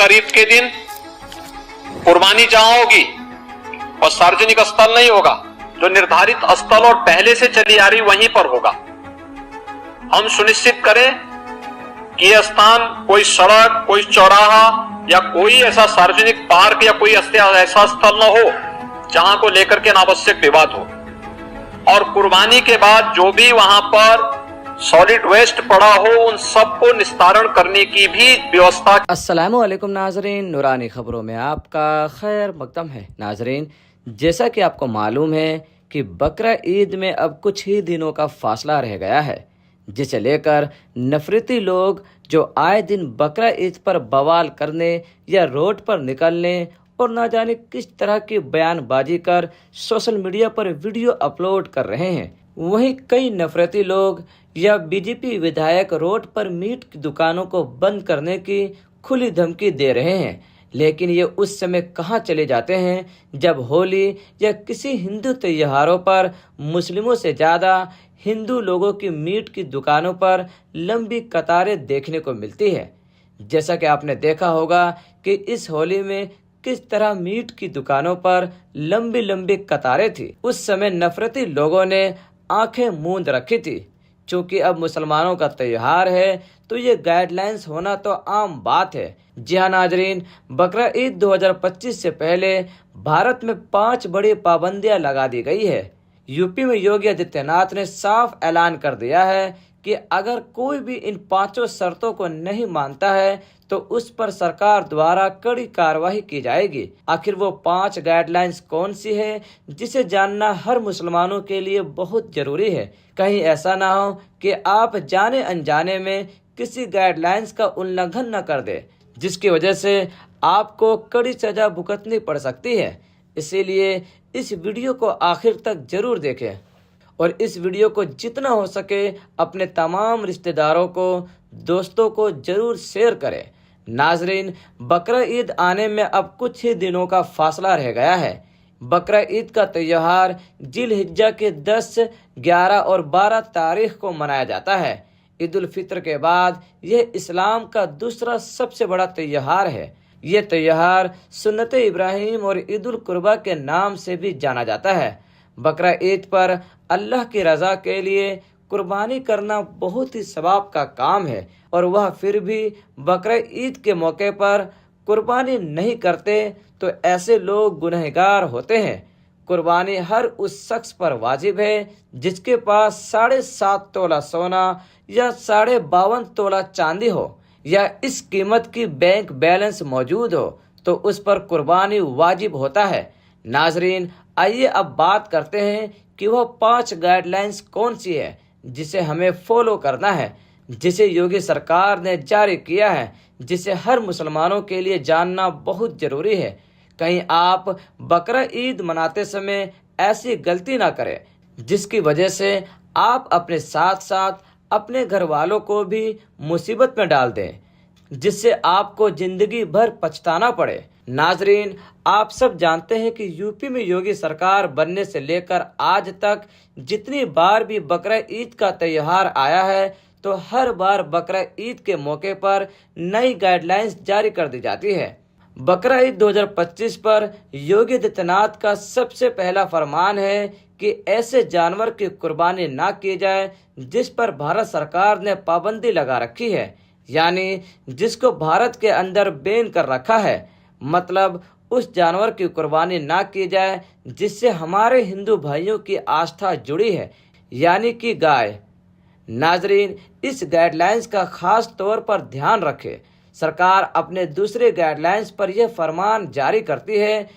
बकरीद के दिन कुर्बानी जहां होगी और सार्वजनिक स्थल नहीं होगा, जो निर्धारित स्थल और पहले से चली आ रही वहीं पर होगा। हम सुनिश्चित करें कि यह स्थान कोई सड़क, कोई चौराहा या कोई ऐसा सार्वजनिक पार्क या कोई ऐसा स्थल न हो जहां को लेकर के अनावश्यक विवाद हो। और कुर्बानी के बाद जो भी वहां पर सॉलिड वेस्ट पड़ा हो उन सबको निस्तारण करने की भी व्यवस्था। अस्सलामु अलैकुम नाजरीन, नूरानी खबरों में आपका खैर मकदम है। नाजरीन, जैसा कि आपको मालूम है कि बकरा ईद में अब कुछ ही दिनों का फासला रह गया है, जिसे लेकर नफरती लोग जो आए दिन बकरा ईद पर बवाल करने या रोड पर निकलने और ना जाने किस तरह की बयानबाजी कर सोशल मीडिया पर वीडियो अपलोड कर रहे हैं, वहीं कई नफरती लोग या बीजेपी विधायक रोड पर मीट की दुकानों को बंद करने की खुली धमकी दे रहे हैं। लेकिन ये उस समय कहाँ चले जाते हैं जब होली या किसी हिंदू त्योहारों पर मुस्लिमों से ज़्यादा हिंदू लोगों की मीट की दुकानों पर लंबी कतारें देखने को मिलती है। जैसा कि आपने देखा होगा कि इस होली में किस तरह मीट की दुकानों पर लंबी लंबी कतारें थी। उस समय नफरती लोगों ने आंखें मूंद रखी थी। चूंकि अब मुसलमानों का त्योहार है तो ये गाइडलाइंस होना तो आम बात है। जी हाँ नाजरीन, बकरा ईद 2025 से पहले भारत में 5 बड़ी पाबंदियां लगा दी गई है। यूपी में योगी आदित्यनाथ ने साफ ऐलान कर दिया है कि अगर कोई भी इन 5 शर्तों को नहीं मानता है तो उस पर सरकार द्वारा कड़ी कार्रवाई की जाएगी। आखिर वो 5 गाइडलाइंस कौन सी है, जिसे जानना हर मुसलमानों के लिए बहुत जरूरी है। कहीं ऐसा ना हो कि आप जाने अनजाने में किसी गाइडलाइंस का उल्लंघन न कर दे, जिसकी वजह से आपको कड़ी सजा भुगतनी पड़ सकती है। इसीलिए इस वीडियो को आखिर तक जरूर देखें और इस वीडियो को जितना हो सके अपने तमाम रिश्तेदारों को, दोस्तों को जरूर शेयर करें। नाजरीन, बकरा ईद आने में अब कुछ ही दिनों का फासला रह गया है। बकरा ईद का त्योहार जिल-हिज्जा के 10, 11 और 12 तारीख को मनाया जाता है। ईद उल फित्र के बाद यह इस्लाम का दूसरा सबसे बड़ा त्योहार है। ये त्योहार सुन्नत इब्राहिम और ईद उल कुर्बा के नाम से भी जाना जाता है। बकरा ईद पर अल्लाह की रजा के लिए कुर्बानी करना बहुत ही सवाब का काम है और वह फिर भी बकरा ईद के मौके पर कुर्बानी नहीं करते तो ऐसे लोग गुनहगार होते हैं। कुर्बानी हर उस शख्स पर वाजिब है जिसके पास 7.5 तोला सोना या 52.5 तोला चांदी हो या इस कीमत की बैंक बैलेंस मौजूद हो तो उस पर कुर्बानी वाजिब होता है। नाजरीन, आइए अब बात करते हैं कि वह 5 गाइडलाइंस कौन सी है जिसे हमें फॉलो करना है, जिसे योगी सरकार ने जारी किया है, जिसे हर मुसलमानों के लिए जानना बहुत जरूरी है। कहीं आप बकरा ईद मनाते समय ऐसी गलती ना करें जिसकी वजह से आप अपने साथ साथ अपने घर वालों को भी मुसीबत में डाल दें, जिससे आपको जिंदगी भर पछताना पड़े। नाजरीन, आप सब जानते हैं कि यूपी में योगी सरकार बनने से लेकर आज तक जितनी बार भी बकरा ईद का त्योहार आया है तो हर बार बकरा ईद के मौके पर नई गाइडलाइंस जारी कर दी जाती है। बकरा ईद 2025 पर योगी आदित्यनाथ का सबसे पहला फरमान है कि ऐसे जानवर की कुर्बानी ना की जाए जिस पर भारत सरकार ने पाबंदी लगा रखी है, यानी जिसको भारत के अंदर बैन कर रखा है। मतलब उस जानवर की कुर्बानी ना की जाए जिससे हमारे हिंदू भाइयों की आस्था जुड़ी है, यानी कि गाय। नाजरीन, इस गाइडलाइंस का खास तौर पर ध्यान रखें। सरकार अपने दूसरे गाइडलाइंस पर यह फरमान जारी करती है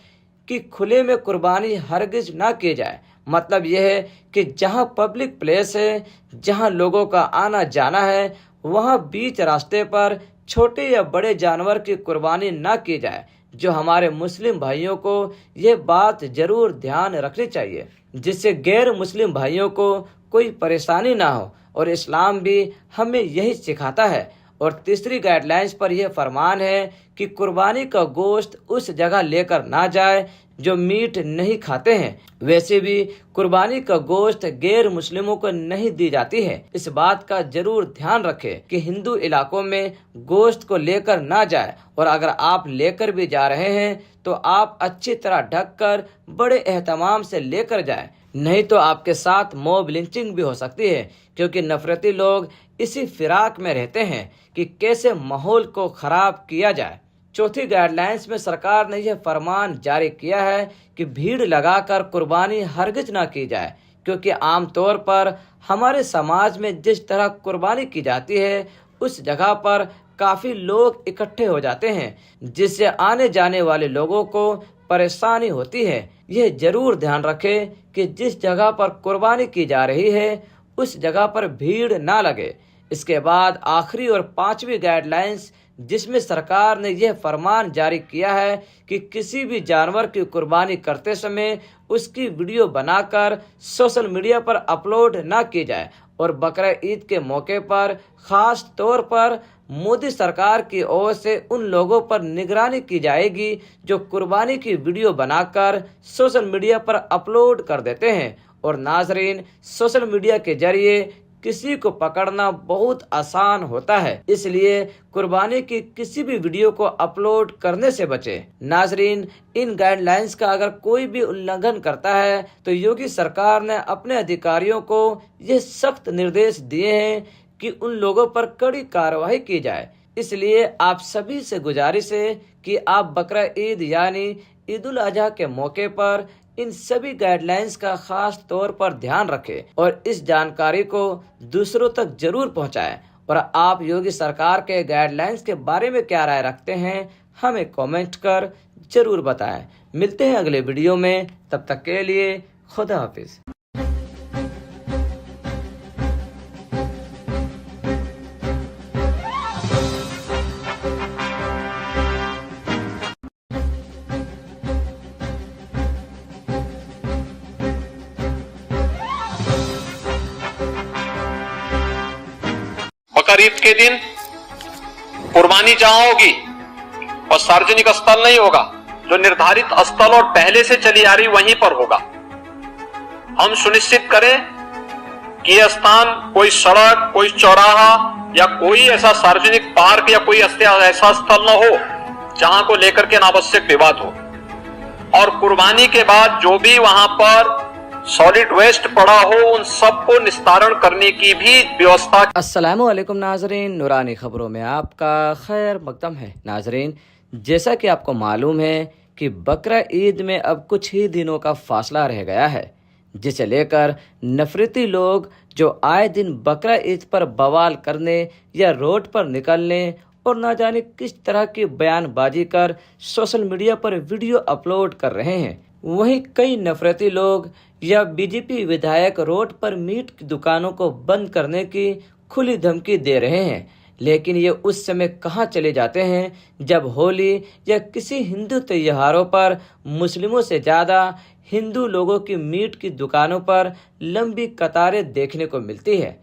कि खुले में कुर्बानी हरगिज ना की जाए। मतलब यह है कि जहां पब्लिक प्लेस है, जहां लोगों का आना जाना है, वहां बीच रास्ते पर छोटे या बड़े जानवर की कुर्बानी ना की जाए। जो हमारे मुस्लिम भाइयों को ये बात जरूर ध्यान रखनी चाहिए, जिससे गैर मुस्लिम भाइयों को कोई परेशानी ना हो और इस्लाम भी हमें यही सिखाता है। और तीसरी गाइडलाइंस पर यह फरमान है कि कुर्बानी का गोश्त उस जगह लेकर ना जाए जो मीट नहीं खाते हैं। वैसे भी कुर्बानी का गोश्त गैर मुस्लिमों को नहीं दी जाती है। इस बात का जरूर ध्यान रखें कि हिंदू इलाकों में गोश्त को लेकर ना जाए, और अगर आप लेकर भी जा रहे हैं तो आप अच्छी तरह ढककर बड़े एहतमाम से लेकर जाएं, नहीं तो आपके साथ मॉब लिंचिंग भी हो सकती है, क्योंकि नफरती लोग इसी फिराक में रहते हैं कि कैसे माहौल को खराब किया जाए। चौथी गाइडलाइंस में सरकार ने यह फरमान जारी किया है कि भीड़ लगाकर कुर्बानी हरगिज ना की जाए, क्योंकि आमतौर पर हमारे समाज में जिस तरह कुर्बानी की जाती है उस जगह पर काफी लोग इकट्ठे हो जाते हैं, जिससे आने जाने वाले लोगों को परेशानी होती है। यह जरूर ध्यान रखें कि जिस जगह पर कुर्बानी की जा रही है उस जगह पर भीड़ ना लगे। इसके बाद आखिरी और पांचवी गाइडलाइंस, जिसमें सरकार ने यह फरमान जारी किया है कि किसी भी जानवर की कुर्बानी करते समय उसकी वीडियो बनाकर सोशल मीडिया पर अपलोड ना की जाए, और बकरा ईद के मौके पर खास तौर पर मोदी सरकार की ओर से उन लोगों पर निगरानी की जाएगी जो कुर्बानी की वीडियो बनाकर सोशल मीडिया पर अपलोड कर देते हैं। और नाजरीन, सोशल मीडिया के जरिए किसी को पकड़ना बहुत आसान होता है, इसलिए कुर्बानी की किसी भी वीडियो को अपलोड करने से बचें। नाजरीन, इन गाइडलाइंस का अगर कोई भी उल्लंघन करता है तो योगी सरकार ने अपने अधिकारियों को ये सख्त निर्देश दिए हैं कि उन लोगों पर कड़ी कार्रवाई की जाए। इसलिए आप सभी से गुजारिश है कि आप बकरा ईद यानी ईद उल अजहा के मौके पर इन सभी गाइडलाइंस का खास तौर पर ध्यान रखें और इस जानकारी को दूसरों तक जरूर पहुंचाएं। और आप योगी सरकार के गाइडलाइंस के बारे में क्या राय रखते हैं, हमें कमेंट कर जरूर बताएं। मिलते हैं अगले वीडियो में, तब तक के लिए खुदा हाफिज। बकरीद के दिन कुर्बानी जहां होगी और सार्वजनिक स्थल नहीं होगा, जो निर्धारित स्थल और पहले से चली आ रही वहीं पर होगा। हम सुनिश्चित करें कि यह स्थान कोई सड़क, कोई चौराहा या कोई ऐसा सार्वजनिक पार्क या कोई ऐसा स्थल न हो जहां को लेकर के अनावश्यक विवाद हो। और कुर्बानी के बाद जो भी वहां पर सॉलिड वेस्ट पड़ा हो उन सबको निस्तारण करने की भी व्यवस्था। अस्सलामु अलैकुम नाजरीन, नूरानी खबरों में आपका खैर मकदम है। नाजरीन, जैसा कि आपको मालूम है कि बकरा ईद में अब कुछ ही दिनों का फासला रह गया है, जिसे लेकर नफरती लोग जो आए दिन बकरा ईद पर बवाल करने या रोड पर निकलने और ना जाने किस तरह की बयानबाजी कर सोशल मीडिया पर वीडियो अपलोड कर रहे हैं, वहीं कई नफरती लोग या बीजेपी विधायक रोड पर मीट की दुकानों को बंद करने की खुली धमकी दे रहे हैं। लेकिन ये उस समय कहां चले जाते हैं जब होली या किसी हिंदू त्योहारों पर मुस्लिमों से ज़्यादा हिंदू लोगों की मीट की दुकानों पर लंबी कतारें देखने को मिलती है।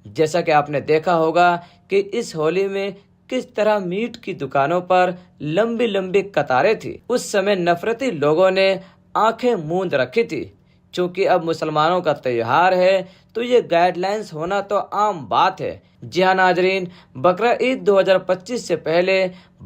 जैसा कि आपने देखा होगा कि इस होली में किस तरह मीट की दुकानों पर लंबी लंबी कतारें थी। उस समय नफरती लोगों ने आंखें मूंद रखी थी। चूंकि अब मुसलमानों का त्योहार है तो ये गाइडलाइंस होना तो आम बात है। जी हाँ नाजरीन, बकरा ईद 2025 से पहले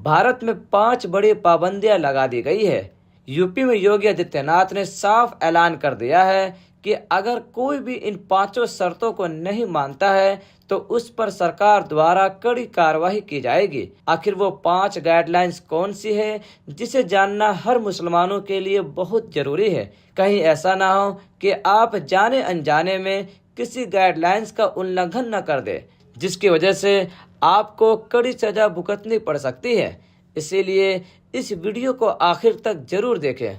भारत में 5 बड़ी पाबंदियां लगा दी गई है। यूपी में योगी आदित्यनाथ ने साफ ऐलान कर दिया है कि अगर कोई भी इन 5 शर्तों को नहीं मानता है तो उस पर सरकार द्वारा कड़ी कार्रवाई की जाएगी। आखिर वो 5 गाइडलाइंस कौन सी है, जिसे जानना हर मुसलमानों के लिए बहुत जरूरी है। कहीं ऐसा ना हो कि आप जाने अनजाने में किसी गाइडलाइंस का उल्लंघन न कर दे, जिसकी वजह से आपको कड़ी सजा भुगतनी पड़ सकती है। इसीलिए इस वीडियो को आखिर तक जरूर देखें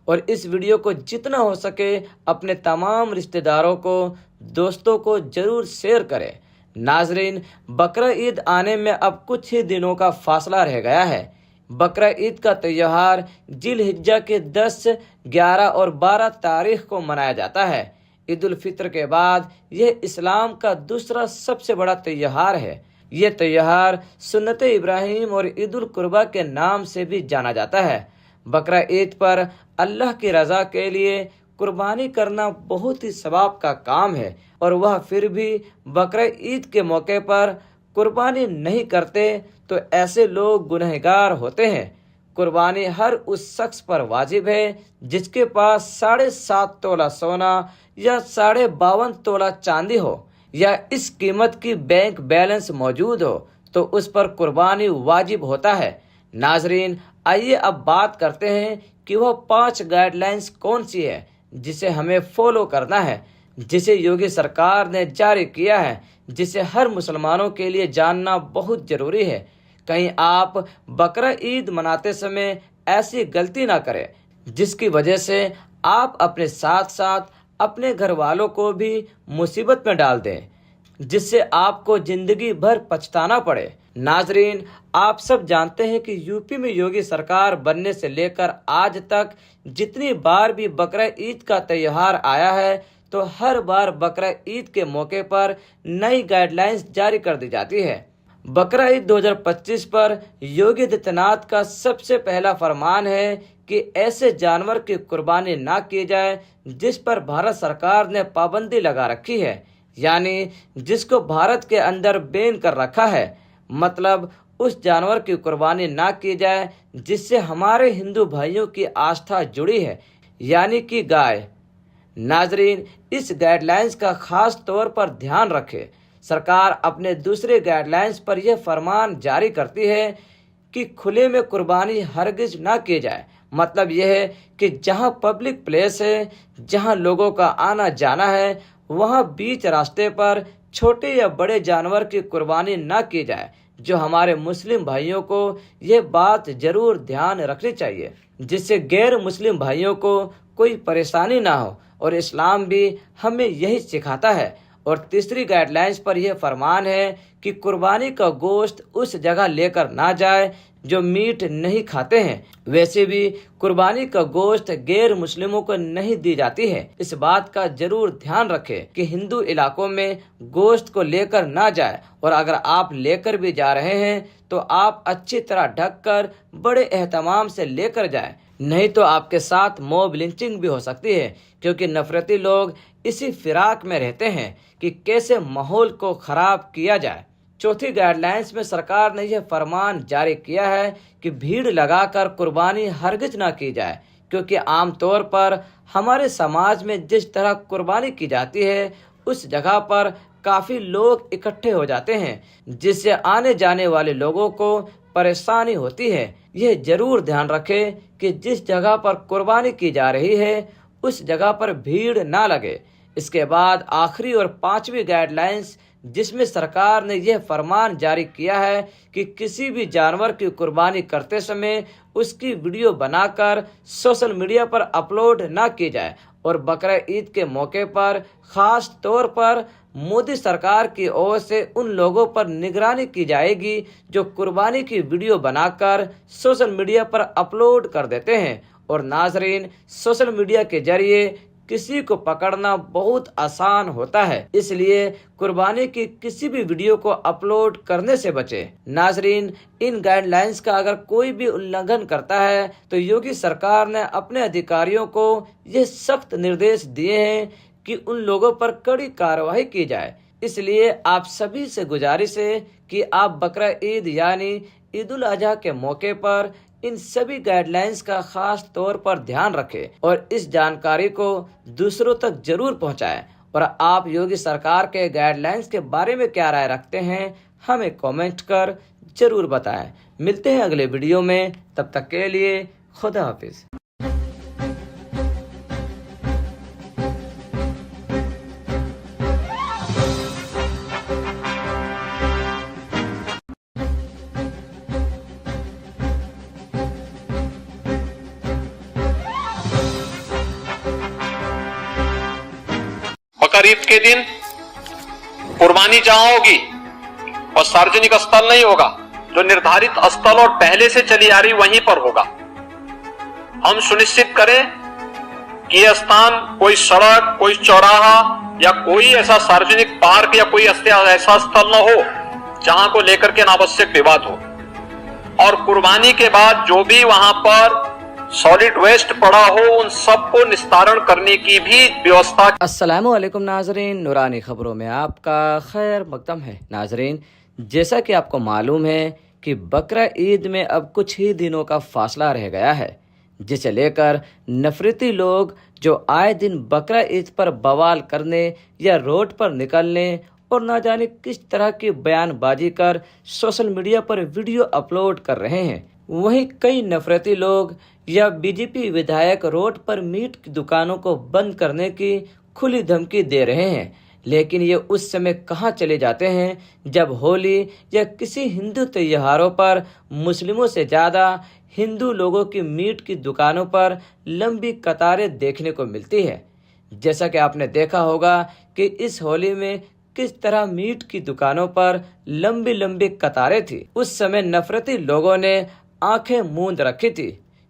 और इस वीडियो को जितना हो सके अपने तमाम रिश्तेदारों को, दोस्तों को जरूर शेयर करें। नाजरीन, बकरा ईद आने में अब कुछ ही दिनों का फासला रह गया है। बकरा ईद का त्योहार जिल-हिज्जा के 10, 11 और 12 तारीख को मनाया जाता है। ईद उल फित्र के बाद यह इस्लाम का दूसरा सबसे बड़ा त्योहार है। यह त्योहार सुन्नत इब्राहिम और ईद उल कुर्बा के नाम से भी जाना जाता है। बकरा ईद पर अल्लाह की रजा के लिए कुर्बानी करना बहुत ही सवाब का काम है और वह फिर भी बकरा ईद के मौके पर कुर्बानी नहीं करते तो ऐसे लोग गुनहगार होते हैं। कुर्बानी हर उस शख्स पर वाजिब है जिसके पास 7.5 तोला सोना या 52.5 तोला चांदी हो या इस कीमत की बैंक बैलेंस मौजूद हो तो उस पर कुर्बानी वाजिब होता है। नाजरीन, आइए अब बात करते हैं कि वह 5 गाइडलाइंस कौन सी है जिसे हमें फॉलो करना है, जिसे योगी सरकार ने जारी किया है, जिसे हर मुसलमानों के लिए जानना बहुत जरूरी है। कहीं आप बकरा ईद मनाते समय ऐसी गलती ना करें जिसकी वजह से आप अपने साथ साथ अपने घर वालों को भी मुसीबत में डाल दें, जिससे आपको जिंदगी भर पछताना पड़े। नाजरीन, आप सब जानते हैं कि यूपी में योगी सरकार बनने से लेकर आज तक जितनी बार भी बकरा ईद का त्योहार आया है तो हर बार बकरा ईद के मौके पर नई गाइडलाइंस जारी कर दी जाती है। बकरा ईद 2025 पर योगी आदित्यनाथ का सबसे पहला फरमान है कि ऐसे जानवर की कुर्बानी ना की जाए जिस पर भारत सरकार ने पाबंदी लगा रखी है, यानी जिसको भारत के अंदर बैन कर रखा है। मतलब उस जानवर की कुर्बानी ना की जाए जिससे हमारे हिंदू भाइयों की आस्था जुड़ी है, यानी कि गाय। नाजरीन, इस गाइडलाइंस का खास तौर पर ध्यान रखें। सरकार अपने दूसरे गाइडलाइंस पर यह फरमान जारी करती है कि खुले में कुर्बानी हरगिज ना की जाए। मतलब यह है कि जहां पब्लिक प्लेस है, जहां लोगों का आना जाना है, वहां बीच रास्ते पर छोटे या बड़े जानवर की कुर्बानी ना की जाए। जो हमारे मुस्लिम भाइयों को ये बात जरूर ध्यान रखनी चाहिए जिससे गैर मुस्लिम भाइयों को कोई परेशानी ना हो, और इस्लाम भी हमें यही सिखाता है। और तीसरी गाइडलाइंस पर यह फरमान है कि कुर्बानी का गोश्त उस जगह लेकर ना जाए जो मीट नहीं खाते हैं। वैसे भी कुर्बानी का गोश्त गैर मुस्लिमों को नहीं दी जाती है। इस बात का जरूर ध्यान रखें कि हिंदू इलाकों में गोश्त को लेकर ना जाए, और अगर आप लेकर भी जा रहे हैं तो आप अच्छी तरह ढककर बड़े एहतमाम से लेकर जाएं, नहीं तो आपके साथ मॉब लिंचिंग भी हो सकती है, क्योंकि नफरती लोग इसी फिराक में रहते हैं कि कैसे माहौल को खराब किया जाए। चौथी गाइडलाइंस में सरकार ने यह फरमान जारी किया है कि भीड़ लगाकर कुर्बानी हरगिज ना की जाए, क्योंकि आमतौर पर हमारे समाज में जिस तरह कुर्बानी की जाती है उस जगह पर काफी लोग इकट्ठे हो जाते हैं, जिससे आने जाने वाले लोगों को परेशानी होती है। यह जरूर ध्यान रखें कि जिस जगह पर कुर्बानी की जा रही है उस जगह पर भीड़ ना लगे। इसके बाद आखिरी और 5वीं गाइडलाइंस जिसमें सरकार ने यह फरमान जारी किया है कि किसी भी जानवर की कुर्बानी करते समय उसकी वीडियो बनाकर सोशल मीडिया पर अपलोड ना की जाए, और बकरा ईद के मौके पर खास तौर पर मोदी सरकार की ओर से उन लोगों पर निगरानी की जाएगी जो कुर्बानी की वीडियो बनाकर सोशल मीडिया पर अपलोड कर देते हैं। और नाजरीन, सोशल मीडिया के जरिए किसी को पकड़ना बहुत आसान होता है, इसलिए कुर्बानी की किसी भी वीडियो को अपलोड करने से बचे। नाजरीन, इन गाइडलाइंस का अगर कोई भी उल्लंघन करता है तो योगी सरकार ने अपने अधिकारियों को ये सख्त निर्देश दिए हैं कि उन लोगों पर कड़ी कार्रवाई की जाए। इसलिए आप सभी से गुजारिश है कि आप बकरा ईद यानी ईद उल अजहा के मौके पर इन सभी गाइडलाइंस का खास तौर पर ध्यान रखें और इस जानकारी को दूसरों तक जरूर पहुंचाएं। और आप योगी सरकार के गाइडलाइंस के बारे में क्या राय रखते हैं हमें कमेंट कर जरूर बताएं। मिलते हैं अगले वीडियो में, तब तक के लिए खुदा हाफिज। बकर ईद के दिन कुर्बानी जहां होगी और सार्वजनिक स्थल नहीं होगा, जो निर्धारित स्थल और पहले से चली आ रही वहीं पर होगा। हम सुनिश्चित करें कि यह स्थान कोई सड़क, कोई चौराहा या कोई ऐसा सार्वजनिक पार्क या कोई ऐसा स्थल न हो जहां को लेकर के अनावश्यक विवाद हो। और कुर्बानी के बाद जो भी वहां पर सॉलिड वेस्ट पड़ा हो उन सबको निस्तारण करने की भी व्यवस्था। अस्सलामुअलैकुम नाजरीन, नूरानी खबरों में आपका खैर मकदम है। नाजरीन, जैसा कि आपको मालूम है कि बकरा ईद में अब कुछ ही दिनों का फासला रह गया है, जिसे लेकर नफरती लोग जो आए दिन बकरा ईद पर बवाल करने या रोड पर निकलने और ना जाने किस तरह की बयानबाजी कर सोशल मीडिया पर वीडियो अपलोड कर रहे हैं, वहीं कई नफरती लोग या बीजेपी विधायक रोड पर मीट की दुकानों को बंद करने की खुली धमकी दे रहे हैं। लेकिन ये उस समय कहाँ चले जाते हैं जब होली या किसी हिंदू त्योहारों पर मुस्लिमों से ज़्यादा हिंदू लोगों की मीट की दुकानों पर लंबी कतारें देखने को मिलती है। जैसा कि आपने देखा होगा कि इस होली में किस तरह मीट की दुकानों पर लंबी लंबी कतारें थी। उस समय नफरती लोगों ने आंखें मूंद रखी थी।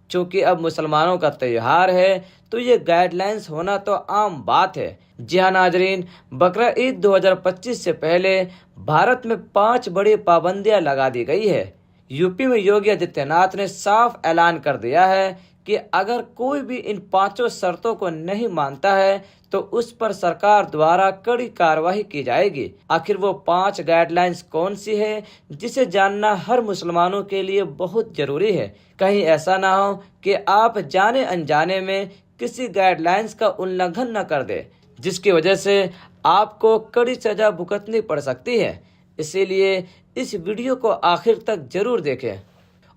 चूंकि अब मुसलमानों का त्योहार है तो ये गाइडलाइंस होना तो आम बात है। जी हाँ नाजरीन, बकरा ईद 2025 से पहले भारत में 5 बड़ी पाबंदियां लगा दी गई है। यूपी में योगी आदित्यनाथ ने साफ ऐलान कर दिया है कि अगर कोई भी इन 5 शर्तों को नहीं मानता है तो उस पर सरकार द्वारा कड़ी कार्रवाई की जाएगी। आखिर वो 5 गाइडलाइंस कौन सी है जिसे जानना हर मुसलमानों के लिए बहुत जरूरी है। कहीं ऐसा ना हो कि आप जाने अनजाने में किसी गाइडलाइंस का उल्लंघन न कर दे, जिसकी वजह से आपको कड़ी सजा भुगतनी पड़ सकती है। इसीलिए इस वीडियो को आखिर तक जरूर देखें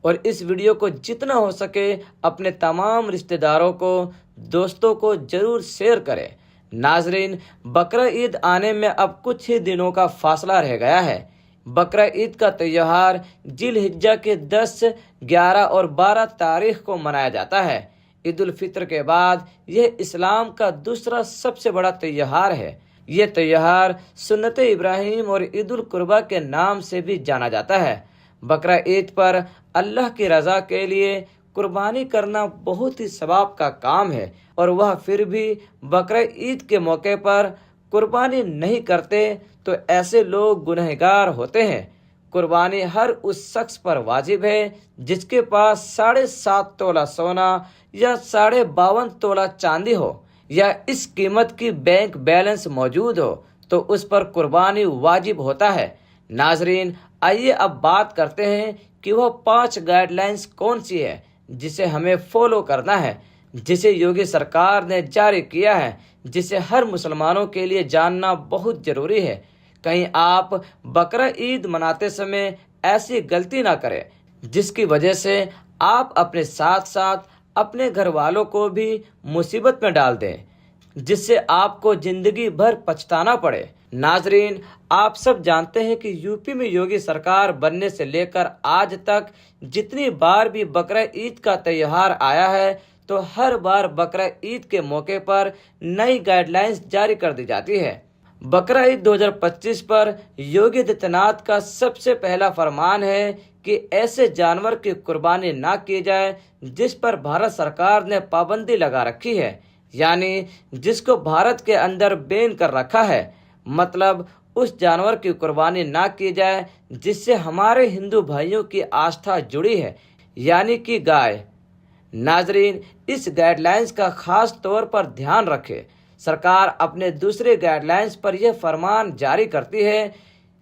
और इस वीडियो को जितना हो सके अपने तमाम रिश्तेदारों को, दोस्तों को जरूर शेयर करें। नाजरीन, बकरा ईद आने में अब कुछ ही दिनों का फासला रह गया है। बकरा ईद का त्योहार जिल-हिज्जा के 10, 11 और 12 तारीख को मनाया जाता है। ईद उल फित्र के बाद यह इस्लाम का दूसरा सबसे बड़ा त्योहार है। ये त्योहार सुन्नत इब्राहिम और ईद उल कुर्बा के नाम से भी जाना जाता है। बकरा ईद पर अल्लाह की रजा के लिए कुर्बानी करना बहुत ही सवाब का काम है और वह फिर भी बकरा ईद के मौके पर कुर्बानी नहीं करते तो ऐसे लोग गुनहगार होते हैं। कुर्बानी हर उस शख्स पर वाजिब है जिसके पास 7.5 तोला सोना या 52.5 तोला चांदी हो या इस कीमत की बैंक बैलेंस मौजूद हो तो उस पर कुर्बानी वाजिब होता है। नाजरीन, आइए अब बात करते हैं कि वह 5 गाइडलाइंस कौन सी है जिसे हमें फॉलो करना है, जिसे योगी सरकार ने जारी किया है, जिसे हर मुसलमानों के लिए जानना बहुत जरूरी है। कहीं आप बकरा ईद मनाते समय ऐसी गलती ना करें जिसकी वजह से आप अपने साथ साथ अपने घर वालों को भी मुसीबत में डाल दें, जिससे आपको जिंदगी भर पछताना पड़े। नाजरीन, आप सब जानते हैं कि यूपी में योगी सरकार बनने से लेकर आज तक जितनी बार भी बकरा ईद का त्योहार आया है तो हर बार बकरा ईद के मौके पर नई गाइडलाइंस जारी कर दी जाती है। बकरा ईद 2025 पर योगी आदित्यनाथ का सबसे पहला फरमान है कि ऐसे जानवर की कुर्बानी ना की जाए जिस पर भारत सरकार ने पाबंदी लगा रखी है, यानी जिसको भारत के अंदर बैन कर रखा है। मतलब उस जानवर की कुर्बानी ना की जाए जिससे हमारे हिंदू भाइयों की आस्था जुड़ी है, यानी कि गाय। नाजरीन, इस गाइडलाइंस का खास तौर पर ध्यान रखें। सरकार अपने दूसरे गाइडलाइंस पर यह फरमान जारी करती है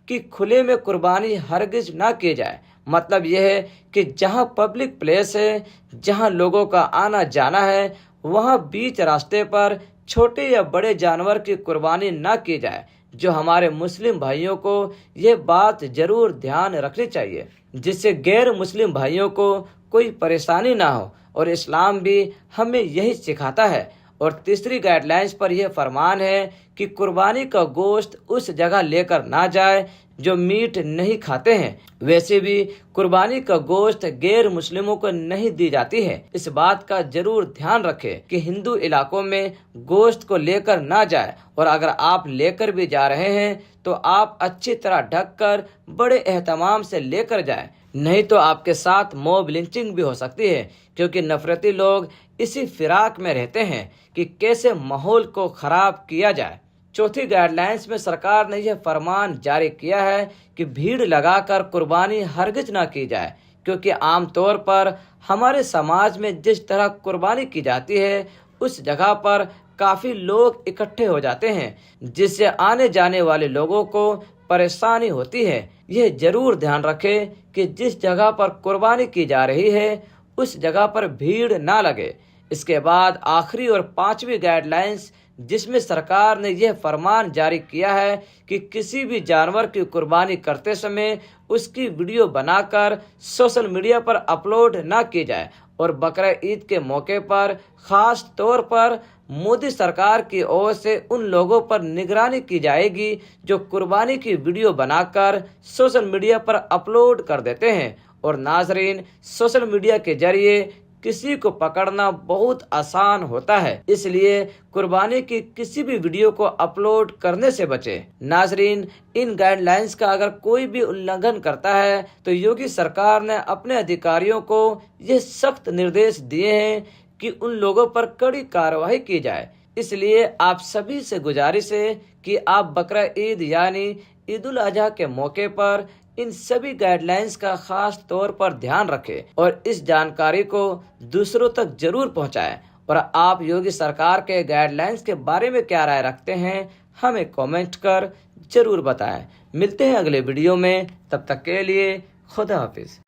कि खुले में कुर्बानी हरगिज ना की जाए। मतलब यह है कि जहां पब्लिक प्लेस है, जहां लोगों का आना जाना है, वहां बीच रास्ते पर छोटे या बड़े जानवर की कुर्बानी ना की जाए। जो हमारे मुस्लिम भाइयों को यह बात जरूर ध्यान रखनी चाहिए, जिससे गैर मुस्लिम भाइयों को कोई परेशानी ना हो और इस्लाम भी हमें यही सिखाता है। और तीसरी गाइडलाइंस पर यह फरमान है कि कुर्बानी का गोश्त उस जगह लेकर ना जाए जो मीट नहीं खाते हैं। वैसे भी कुर्बानी का गोश्त गैर मुस्लिमों को नहीं दी जाती है। इस बात का जरूर ध्यान रखें कि हिंदू इलाकों में गोश्त को लेकर ना जाए और अगर आप लेकर भी जा रहे हैं तो आप अच्छी तरह ढककर बड़े एहतमाम से लेकर जाएं, नहीं तो आपके साथ मॉब लिंचिंग भी हो सकती है, क्योंकि नफरती लोग इसी फिराक में रहते हैं कि कैसे माहौल को खराब किया जाए। चौथी गाइडलाइंस में सरकार ने यह फरमान जारी किया है कि भीड़ लगाकर कुर्बानी हरगिज ना की जाए, क्योंकि आम तौर पर हमारे समाज में जिस तरह कुर्बानी की जाती है उस जगह पर काफ़ी लोग इकट्ठे हो जाते हैं, जिससे आने जाने वाले लोगों को परेशानी होती है। यह जरूर ध्यान रखें कि जिस जगह पर कुर्बानी की जा रही है उस जगह पर भीड़ ना लगे। इसके बाद आखिरी और 5वीं गाइडलाइंस, जिसमें सरकार ने यह फरमान जारी किया है कि किसी भी जानवर की कुर्बानी करते समय उसकी वीडियो बनाकर सोशल मीडिया पर अपलोड ना की जाए और बकरा ईद के मौके पर खास तौर पर मोदी सरकार की ओर से उन लोगों पर निगरानी की जाएगी जो कुर्बानी की वीडियो बनाकर सोशल मीडिया पर अपलोड कर देते हैं। और नाजरीन, सोशल मीडिया के जरिए किसी को पकड़ना बहुत आसान होता है, इसलिए कुर्बानी की किसी भी वीडियो को अपलोड करने से बचें। नाजरीन, इन गाइडलाइंस का अगर कोई भी उल्लंघन करता है तो योगी सरकार ने अपने अधिकारियों को ये सख्त निर्देश दिए हैं कि उन लोगों पर कड़ी कार्रवाई की जाए। इसलिए आप सभी से गुजारिश है कि आप बकरा ईद यानी ईद उल अजहा के मौके पर इन सभी गाइडलाइंस का खास तौर पर ध्यान रखें और इस जानकारी को दूसरों तक जरूर पहुंचाएं। और आप योगी सरकार के गाइडलाइंस के बारे में क्या राय रखते हैं, हमें कमेंट कर जरूर बताएं। मिलते हैं अगले वीडियो में, तब तक के लिए खुदा हाफिज।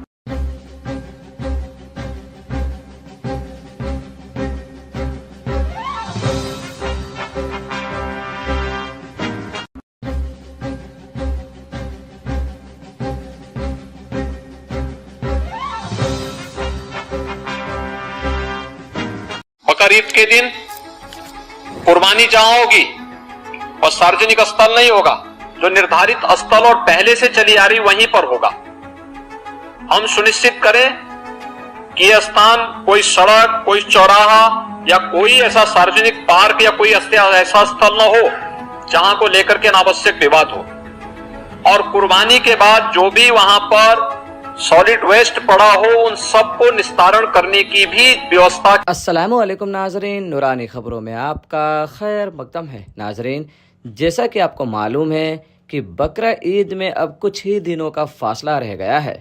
बकर ईद के दिन कुर्बानी जहां होगी और सार्वजनिक स्थल नहीं होगा, जो निर्धारित स्थल और पहले से चली आ रही वहीं पर होगा। हम सुनिश्चित करें कि यह स्थान कोई सड़क, कोई चौराहा या कोई ऐसा सार्वजनिक पार्क या कोई ऐसा स्थल न हो जहां को लेकर के अनावश्यक विवाद हो। और कुर्बानी के बाद जो भी वहां पर सॉलिड वेस्ट पड़ा हो उन सबको निस्तारण करने की भी व्यवस्था। अस्सलामु अलैकुम नाजरीन, नूरानी खबरों में आपका खैर मकदम है। नाजरीन, जैसा कि आपको मालूम है कि बकरा ईद में अब कुछ ही दिनों का फासला रह गया है,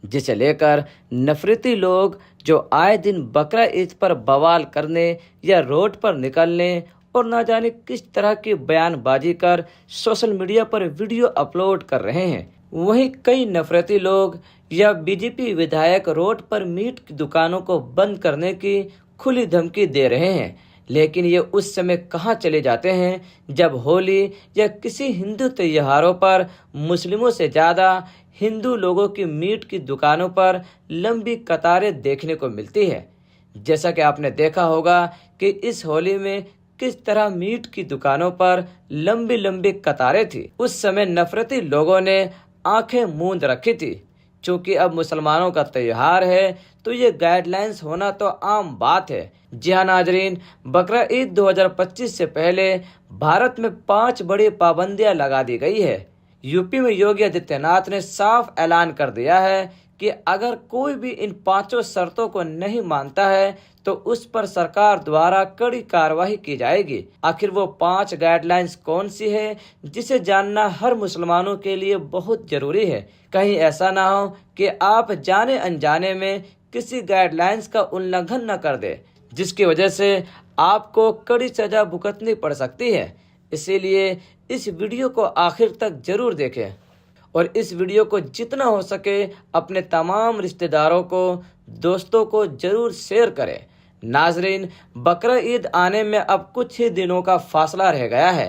जिसे लेकर नफरती लोग जो आए दिन बकरा ईद पर बवाल करने या रोड पर निकलने और ना जाने किस तरह की बयानबाजी कर सोशल मीडिया पर वीडियो अपलोड कर रहे हैं, वहीं कई नफरती लोग या बीजेपी विधायक रोड पर मीट की दुकानों को बंद करने की खुली धमकी दे रहे हैं। लेकिन ये उस समय कहाँ चले जाते हैं जब होली या किसी हिंदू त्योहारों पर मुस्लिमों से ज़्यादा हिंदू लोगों की मीट की दुकानों पर लंबी कतारें देखने को मिलती है। जैसा कि आपने देखा होगा कि इस होली में किस तरह मीट की दुकानों पर लंबी लंबी कतारें थी। उस समय नफरती लोगों ने आंखें मूंद रखी थी। चूंकि अब मुसलमानों का त्योहार है तो ये गाइडलाइंस होना तो आम बात है। जी हाँ नाजरीन, बकरा ईद 2025 से पहले भारत में 5 बड़ी पाबंदियां लगा दी गई है। यूपी में योगी आदित्यनाथ ने साफ ऐलान कर दिया है कि अगर कोई भी इन 5 शर्तों को नहीं मानता है तो उस पर सरकार द्वारा कड़ी कार्रवाई की जाएगी। आखिर वो 5 गाइडलाइंस कौन सी है, जिसे जानना हर मुसलमानों के लिए बहुत जरूरी है। कहीं ऐसा ना हो कि आप जाने अनजाने में किसी गाइडलाइंस का उल्लंघन न कर दे, जिसकी वजह से आपको कड़ी सजा भुगतनी पड़ सकती है। इसीलिए इस वीडियो को आखिर तक जरूर देखें और इस वीडियो को जितना हो सके अपने तमाम रिश्तेदारों को, दोस्तों को जरूर शेयर करें। नाजरीन, बकरा ईद आने में अब कुछ ही दिनों का फासला रह गया है।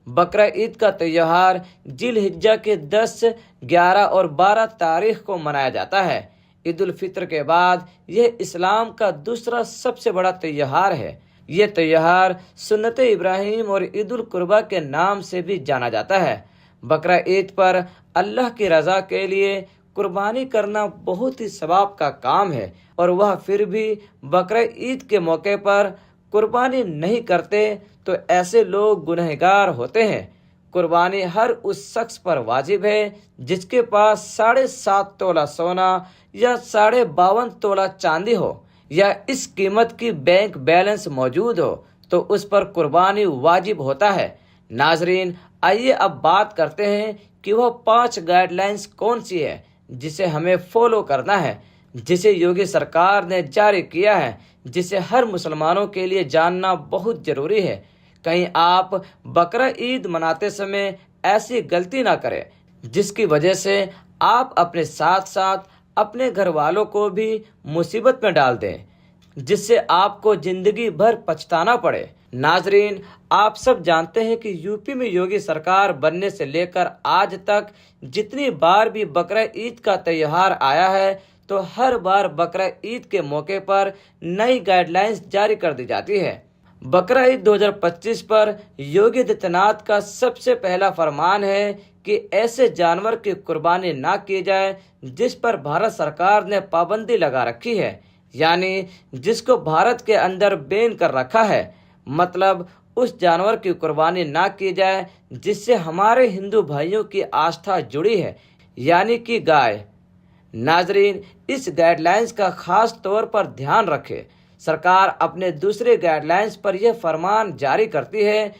बकरा ईद का त्योहार जिल-हिज्जा के 10, 11 और 12 तारीख को मनाया जाता है। ईद उल फित्र के बाद यह इस्लाम का दूसरा सबसे बड़ा त्योहार है। ये त्योहार सुन्नत इब्राहिम और ईद उल कुर्बा के नाम से भी जाना जाता है। बकरा ईद पर अल्लाह की रजा के लिए कुर्बानी करना बहुत ही सवाब का काम है और वह फिर भी बकरा ईद के मौके पर कुर्बानी नहीं करते तो ऐसे लोग गुनहगार होते हैं। कुर्बानी हर उस शख्स पर वाजिब है जिसके पास 7.5 तोला सोना या 52.5 तोला चांदी हो या इस कीमत की बैंक बैलेंस मौजूद हो तो उस पर कुर्बानी वाजिब होता है। नाजरीन, आइए अब बात करते हैं कि वह 5 गाइडलाइंस कौन सी है जिसे हमें फॉलो करना है। जिसे योगी सरकार ने जारी किया है, जिसे हर मुसलमानों के लिए जानना बहुत जरूरी है। कहीं आप बकरा ईद मनाते समय ऐसी गलती ना करें जिसकी वजह से आप अपने साथ साथ अपने घर वालों को भी मुसीबत में डाल दें, जिससे आपको जिंदगी भर पछताना पड़े। नाजरीन, आप सब जानते हैं कि यूपी में योगी सरकार बनने से लेकर आज तक जितनी बार भी बकरा ईद का त्योहार आया है, तो हर बार बकरा ईद के मौके पर नई गाइडलाइंस जारी कर दी जाती है। बकरा ईद 2025 पर योगी आदित्यनाथ का सबसे पहला फरमान है कि ऐसे जानवर की कुर्बानी ना की जाए जिस पर भारत सरकार ने पाबंदी लगा रखी है, यानी जिसको भारत के अंदर बैन कर रखा है। मतलब उस जानवर की कुर्बानी ना की जाए जिससे हमारे हिंदू भाइयों की आस्था जुड़ी है, यानी कि गाय। नाजरीन, इस गाइडलाइंस का खास तौर पर ध्यान रखें। सरकार अपने दूसरे गाइडलाइंस पर यह फरमान जारी करती है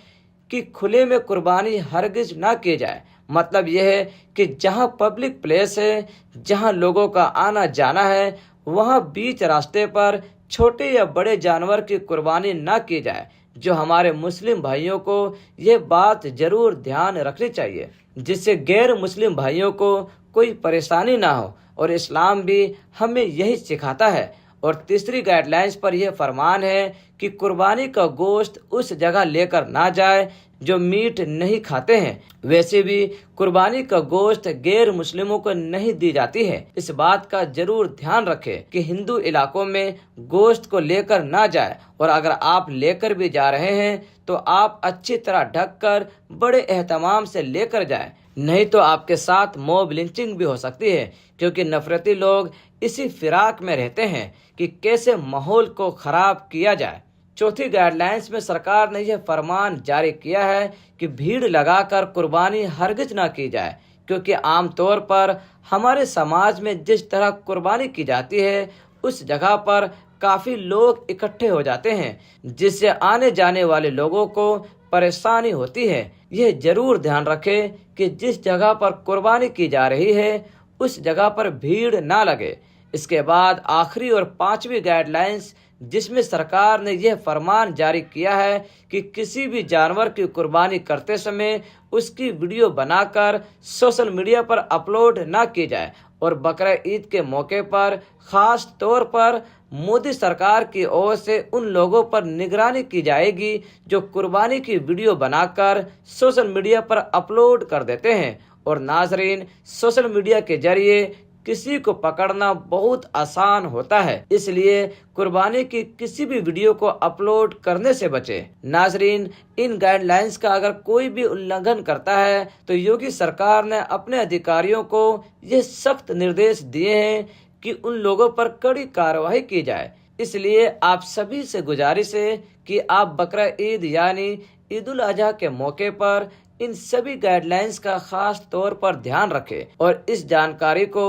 कि खुले में कुर्बानी हरगिज ना की जाए। मतलब यह है कि जहां पब्लिक प्लेस है, जहां लोगों का आना जाना है, वहां बीच रास्ते पर छोटे या बड़े जानवर की कुर्बानी ना की जाए। जो हमारे मुस्लिम भाइयों को ये बात जरूर ध्यान रखनी चाहिए, जिससे गैर मुस्लिम भाइयों को कोई परेशानी ना हो, और इस्लाम भी हमें यही सिखाता है। और तीसरी गाइडलाइंस पर यह फरमान है कि कुर्बानी का गोश्त उस जगह लेकर ना जाए जो मीट नहीं खाते हैं। वैसे भी कुर्बानी का गोश्त गैर मुस्लिमों को नहीं दी जाती है। इस बात का जरूर ध्यान रखें कि हिंदू इलाकों में गोश्त को लेकर ना जाए, और अगर आप लेकर भी जा रहे हैं तो आप अच्छी तरह ढककर बड़े एहतमाम से लेकर जाएं, नहीं तो आपके साथ मॉब लिंचिंग भी हो सकती है, क्योंकि नफरती लोग इसी फिराक में रहते हैं कि कैसे माहौल को खराब किया जाए। चौथी गाइडलाइंस में सरकार ने यह फरमान जारी किया है कि भीड़ लगाकर कुर्बानी हरगिज ना की जाए, क्योंकि आमतौर पर हमारे समाज में जिस तरह कुर्बानी की जाती है उस जगह पर काफी लोग इकट्ठे हो जाते हैं, जिससे आने जाने वाले लोगों को परेशानी होती है। यह जरूर ध्यान रखें कि जिस जगह पर कुर्बानी की जा रही है उस जगह पर भीड़ ना लगे। इसके बाद आखिरी और पांचवी गाइडलाइंस, जिसमें सरकार ने यह फरमान जारी किया है कि किसी भी जानवर की कुर्बानी करते समय उसकी वीडियो बनाकर सोशल मीडिया पर अपलोड ना की जाए, और बकरा ईद के मौके पर खास तौर पर मोदी सरकार की ओर से उन लोगों पर निगरानी की जाएगी जो कुर्बानी की वीडियो बनाकर सोशल मीडिया पर अपलोड कर देते हैं। और नाजरीन, सोशल मीडिया के जरिए किसी को पकड़ना बहुत आसान होता है, इसलिए कुर्बानी की किसी भी वीडियो को अपलोड करने से बचें। नाजरीन, इन गाइडलाइंस का अगर कोई भी उल्लंघन करता है तो योगी सरकार ने अपने अधिकारियों को ये सख्त निर्देश दिए हैं कि उन लोगों पर कड़ी कार्रवाई की जाए। इसलिए आप सभी से गुजारिश है कि आप बकरा ईद यानी ईद उल अजहा के मौके पर इन सभी गाइडलाइंस का खास तौर पर ध्यान रखें और इस जानकारी को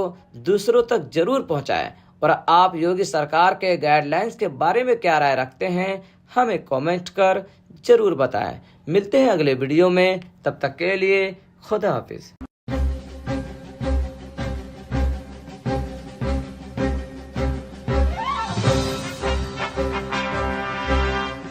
दूसरों तक जरूर पहुंचाएं। और आप योगी सरकार के गाइडलाइंस के बारे में क्या राय रखते हैं, हमें कमेंट कर जरूर बताएं। मिलते हैं अगले वीडियो में, तब तक के लिए खुदा हाफिज।